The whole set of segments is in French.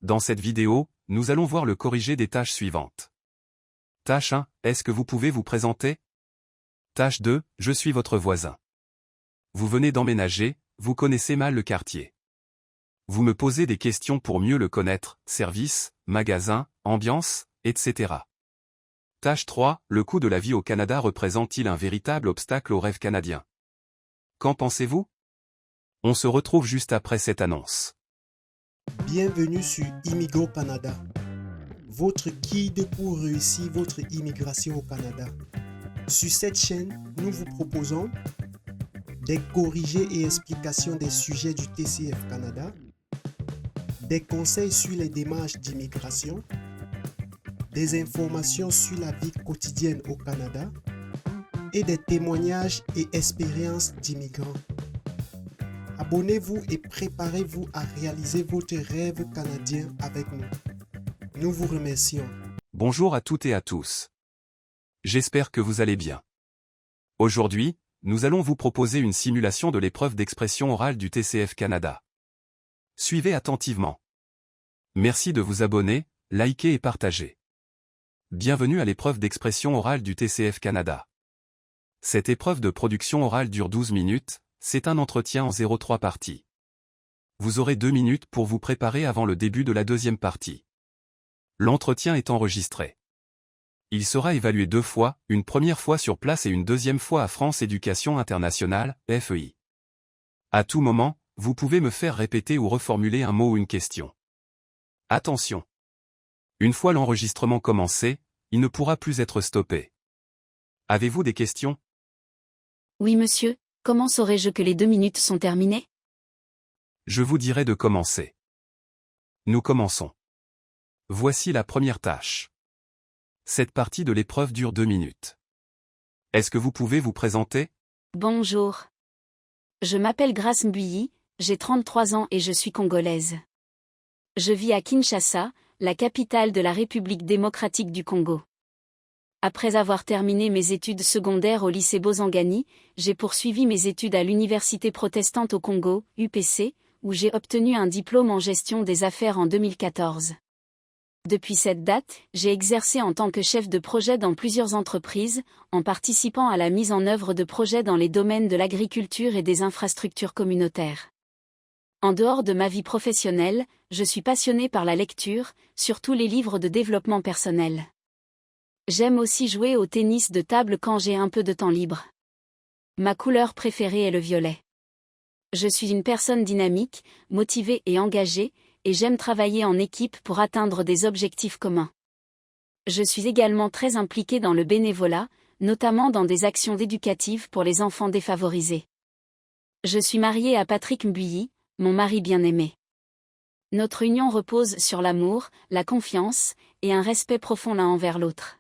Dans cette vidéo, nous allons voir le corrigé des tâches suivantes. Tâche 1, est-ce que vous pouvez vous présenter? Tâche 2, je suis votre voisin. Vous venez d'emménager, vous connaissez mal le quartier. Vous me posez des questions pour mieux le connaître, service, magasin, ambiance, etc. Tâche 3, le coût de la vie au Canada représente-t-il un véritable obstacle au rêve canadien? Qu'en pensez-vous? On se retrouve juste après cette annonce. Bienvenue sur Immigro Canada, votre guide pour réussir votre immigration au Canada. Sur cette chaîne, nous vous proposons des corrigés et explications des sujets du TCF Canada, des conseils sur les démarches d'immigration, des informations sur la vie quotidienne au Canada et des témoignages et expériences d'immigrants. Abonnez-vous et préparez-vous à réaliser votre rêve canadien avec nous. Nous vous remercions. Bonjour à toutes et à tous. J'espère que vous allez bien. Aujourd'hui, nous allons vous proposer une simulation de l'épreuve d'expression orale du TCF Canada. Suivez attentivement. Merci de vous abonner, liker et partager. Bienvenue à l'épreuve d'expression orale du TCF Canada. Cette épreuve de production orale dure 12 minutes, c'est un entretien en 0,3 parties. Vous aurez 2 minutes pour vous préparer avant le début de la deuxième partie. L'entretien est enregistré. Il sera évalué 2 fois, une première fois sur place et une deuxième fois à France Éducation Internationale, FEI. À tout moment, vous pouvez me faire répéter ou reformuler un mot ou une question. Attention! Une fois l'enregistrement commencé, il ne pourra plus être stoppé. Avez-vous des questions? Oui monsieur, comment saurais-je que les 2 minutes sont terminées? Je vous dirai de commencer. Nous commençons. Voici la première tâche. Cette partie de l'épreuve dure 2 minutes. Est-ce que vous pouvez vous présenter? Bonjour. Je m'appelle Grace Mbuyi, j'ai 33 ans et je suis congolaise. Je vis à Kinshasa, la capitale de la République démocratique du Congo. Après avoir terminé mes études secondaires au lycée Bozangani, j'ai poursuivi mes études à l'Université protestante au Congo, UPC, où j'ai obtenu un diplôme en gestion des affaires en 2014. Depuis cette date, j'ai exercé en tant que chef de projet dans plusieurs entreprises, en participant à la mise en œuvre de projets dans les domaines de l'agriculture et des infrastructures communautaires. En dehors de ma vie professionnelle, je suis passionnée par la lecture, surtout les livres de développement personnel. J'aime aussi jouer au tennis de table quand j'ai un peu de temps libre. Ma couleur préférée est le violet. Je suis une personne dynamique, motivée et engagée, et j'aime travailler en équipe pour atteindre des objectifs communs. Je suis également très impliquée dans le bénévolat, notamment dans des actions éducatives pour les enfants défavorisés. Je suis mariée à Patrick Mbuyi, mon mari bien-aimé. Notre union repose sur l'amour, la confiance, et un respect profond l'un envers l'autre.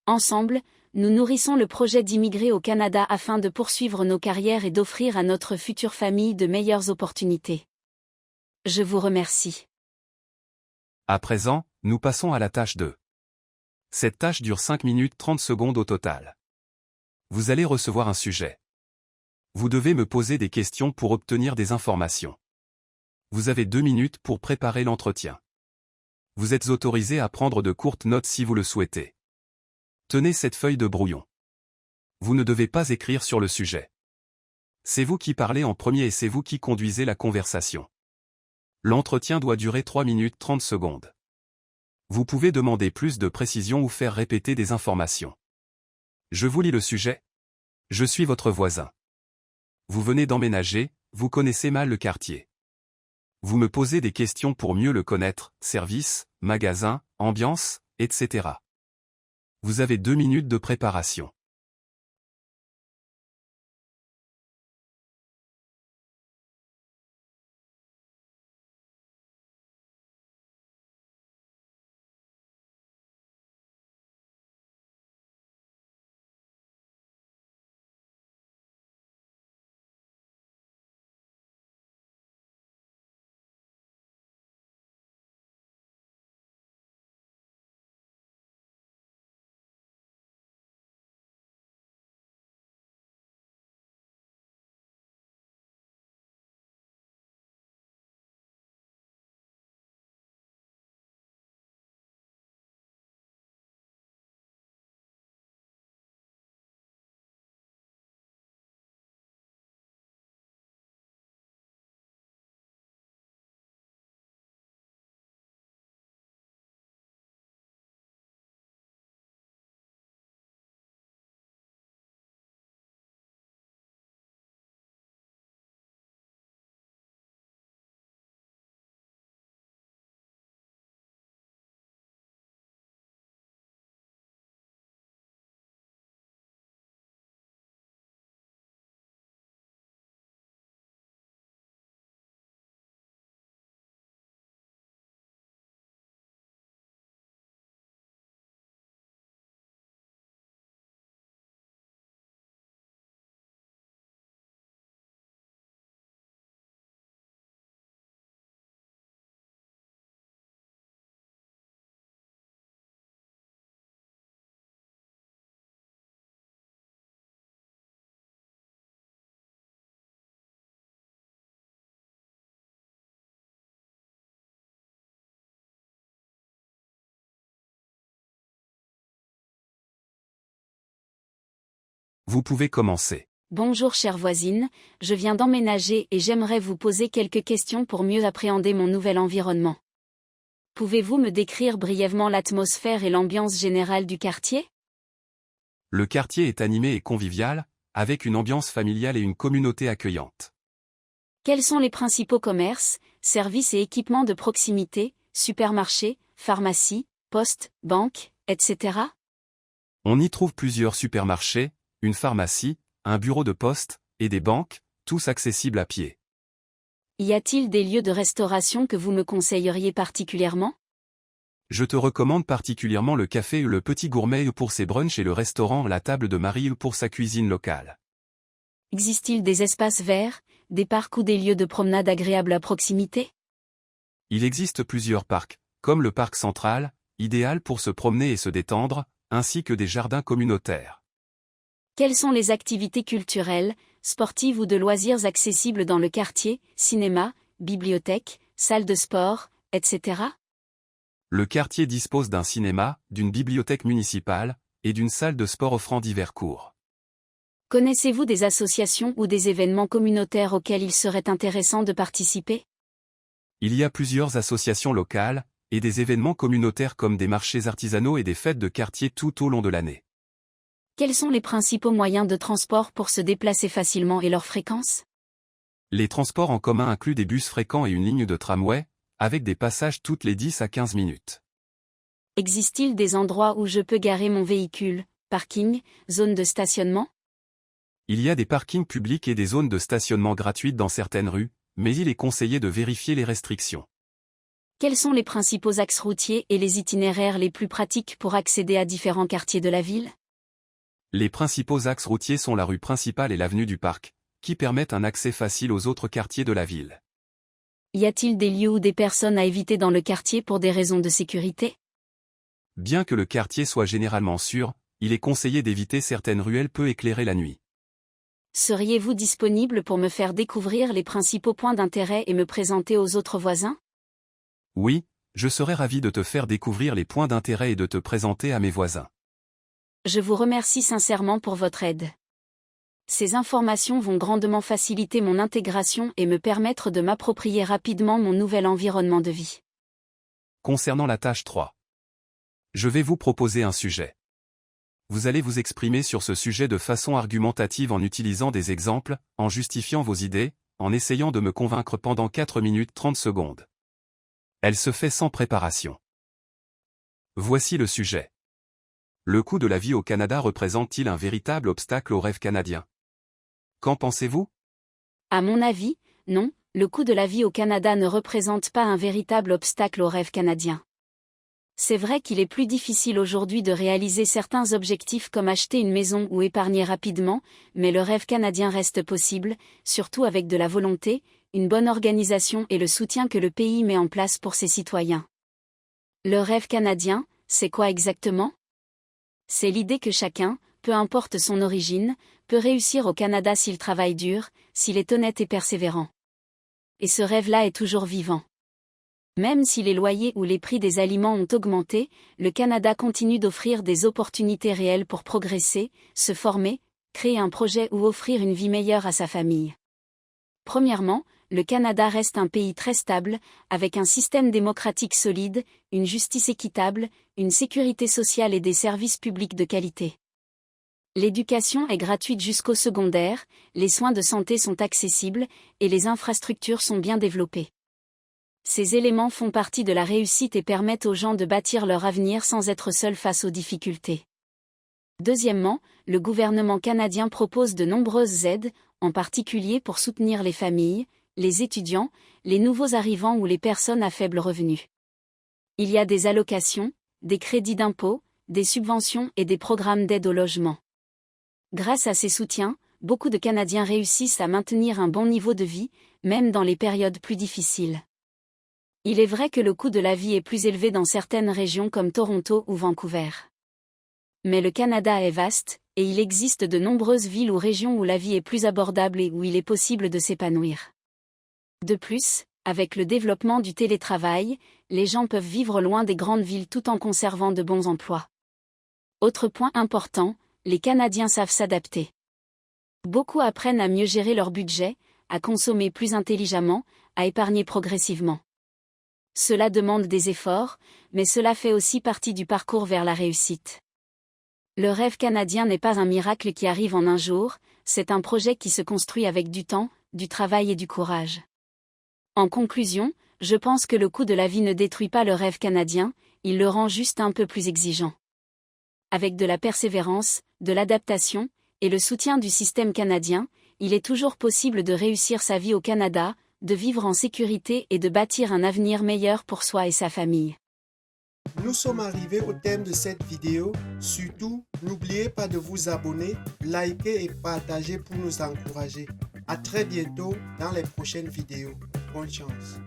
Ensemble, nous nourrissons le projet d'immigrer au Canada afin de poursuivre nos carrières et d'offrir à notre future famille de meilleures opportunités. Je vous remercie. À présent, nous passons à la tâche 2. Cette tâche dure 5 minutes 30 secondes au total. Vous allez recevoir un sujet. Vous devez me poser des questions pour obtenir des informations. Vous avez 2 minutes pour préparer l'entretien. Vous êtes autorisé à prendre de courtes notes si vous le souhaitez. Tenez cette feuille de brouillon. Vous ne devez pas écrire sur le sujet. C'est vous qui parlez en premier et c'est vous qui conduisez la conversation. L'entretien doit durer 3 minutes 30 secondes. Vous pouvez demander plus de précision ou faire répéter des informations. Je vous lis le sujet. Je suis votre voisin. Vous venez d'emménager, vous connaissez mal le quartier. Vous me posez des questions pour mieux le connaître, service, magasin, ambiance, etc. Vous avez 2 minutes de préparation. Vous pouvez commencer. Bonjour chère voisine, je viens d'emménager et j'aimerais vous poser quelques questions pour mieux appréhender mon nouvel environnement. Pouvez-vous me décrire brièvement l'atmosphère et l'ambiance générale du quartier? Le quartier est animé et convivial, avec une ambiance familiale et une communauté accueillante. Quels sont les principaux commerces, services et équipements de proximité, supermarchés, pharmacies, postes, banques, etc.? On y trouve plusieurs supermarchés, une pharmacie, un bureau de poste, et des banques, tous accessibles à pied. Y a-t-il des lieux de restauration que vous me conseilleriez particulièrement? Je te recommande particulièrement le café Le Petit Gourmet pour ses brunchs et le restaurant La Table de Marie pour sa cuisine locale. Existe-t-il des espaces verts, des parcs ou des lieux de promenade agréables à proximité? Il existe plusieurs parcs, comme le parc central, idéal pour se promener et se détendre, ainsi que des jardins communautaires. Quelles sont les activités culturelles, sportives ou de loisirs accessibles dans le quartier, cinéma, bibliothèque, salle de sport, etc.? Le quartier dispose d'un cinéma, d'une bibliothèque municipale, et d'une salle de sport offrant divers cours. Connaissez-vous des associations ou des événements communautaires auxquels il serait intéressant de participer? Il y a plusieurs associations locales, et des événements communautaires comme des marchés artisanaux et des fêtes de quartier tout au long de l'année. Quels sont les principaux moyens de transport pour se déplacer facilement et leur fréquence? Les transports en commun incluent des bus fréquents et une ligne de tramway, avec des passages toutes les 10 à 15 minutes. Existe-t-il des endroits où je peux garer mon véhicule, parking, zone de stationnement? Il y a des parkings publics et des zones de stationnement gratuites dans certaines rues, mais il est conseillé de vérifier les restrictions. Quels sont les principaux axes routiers et les itinéraires les plus pratiques pour accéder à différents quartiers de la ville? Les principaux axes routiers sont la rue principale et l'avenue du Parc, qui permettent un accès facile aux autres quartiers de la ville. Y a-t-il des lieux ou des personnes à éviter dans le quartier pour des raisons de sécurité? Bien que le quartier soit généralement sûr, il est conseillé d'éviter certaines ruelles peu éclairées la nuit. Seriez-vous disponible pour me faire découvrir les principaux points d'intérêt et me présenter aux autres voisins? Oui, je serais ravi de te faire découvrir les points d'intérêt et de te présenter à mes voisins. Je vous remercie sincèrement pour votre aide. Ces informations vont grandement faciliter mon intégration et me permettre de m'approprier rapidement mon nouvel environnement de vie. Concernant la tâche 3. Je vais vous proposer un sujet. Vous allez vous exprimer sur ce sujet de façon argumentative en utilisant des exemples, en justifiant vos idées, en essayant de me convaincre pendant 4 minutes 30 secondes. Elle se fait sans préparation. Voici le sujet. Le coût de la vie au Canada représente-t-il un véritable obstacle au rêve canadien? Qu'en pensez-vous? À mon avis, non, le coût de la vie au Canada ne représente pas un véritable obstacle au rêve canadien. C'est vrai qu'il est plus difficile aujourd'hui de réaliser certains objectifs comme acheter une maison ou épargner rapidement, mais le rêve canadien reste possible, surtout avec de la volonté, une bonne organisation et le soutien que le pays met en place pour ses citoyens. Le rêve canadien, c'est quoi exactement? C'est l'idée que chacun, peu importe son origine, peut réussir au Canada s'il travaille dur, s'il est honnête et persévérant. Et ce rêve-là est toujours vivant. Même si les loyers ou les prix des aliments ont augmenté, le Canada continue d'offrir des opportunités réelles pour progresser, se former, créer un projet ou offrir une vie meilleure à sa famille. Premièrement, le Canada reste un pays très stable, avec un système démocratique solide, une justice équitable, une sécurité sociale et des services publics de qualité. L'éducation est gratuite jusqu'au secondaire, les soins de santé sont accessibles, et les infrastructures sont bien développées. Ces éléments font partie de la réussite et permettent aux gens de bâtir leur avenir sans être seuls face aux difficultés. Deuxièmement, le gouvernement canadien propose de nombreuses aides, en particulier pour soutenir les familles, les étudiants, les nouveaux arrivants ou les personnes à faible revenu. Il y a des allocations, des crédits d'impôt, des subventions et des programmes d'aide au logement. Grâce à ces soutiens, beaucoup de Canadiens réussissent à maintenir un bon niveau de vie, même dans les périodes plus difficiles. Il est vrai que le coût de la vie est plus élevé dans certaines régions comme Toronto ou Vancouver. Mais le Canada est vaste, et il existe de nombreuses villes ou régions où la vie est plus abordable et où il est possible de s'épanouir. De plus, avec le développement du télétravail, les gens peuvent vivre loin des grandes villes tout en conservant de bons emplois. Autre point important, les Canadiens savent s'adapter. Beaucoup apprennent à mieux gérer leur budget, à consommer plus intelligemment, à épargner progressivement. Cela demande des efforts, mais cela fait aussi partie du parcours vers la réussite. Le rêve canadien n'est pas un miracle qui arrive en un jour, c'est un projet qui se construit avec du temps, du travail et du courage. En conclusion, je pense que le coût de la vie ne détruit pas le rêve canadien, il le rend juste un peu plus exigeant. Avec de la persévérance, de l'adaptation, et le soutien du système canadien, il est toujours possible de réussir sa vie au Canada, de vivre en sécurité et de bâtir un avenir meilleur pour soi et sa famille. Nous sommes arrivés au thème de cette vidéo. Surtout, n'oubliez pas de vous abonner, liker et partager pour nous encourager. À très bientôt dans les prochaines vidéos. Bonne chance.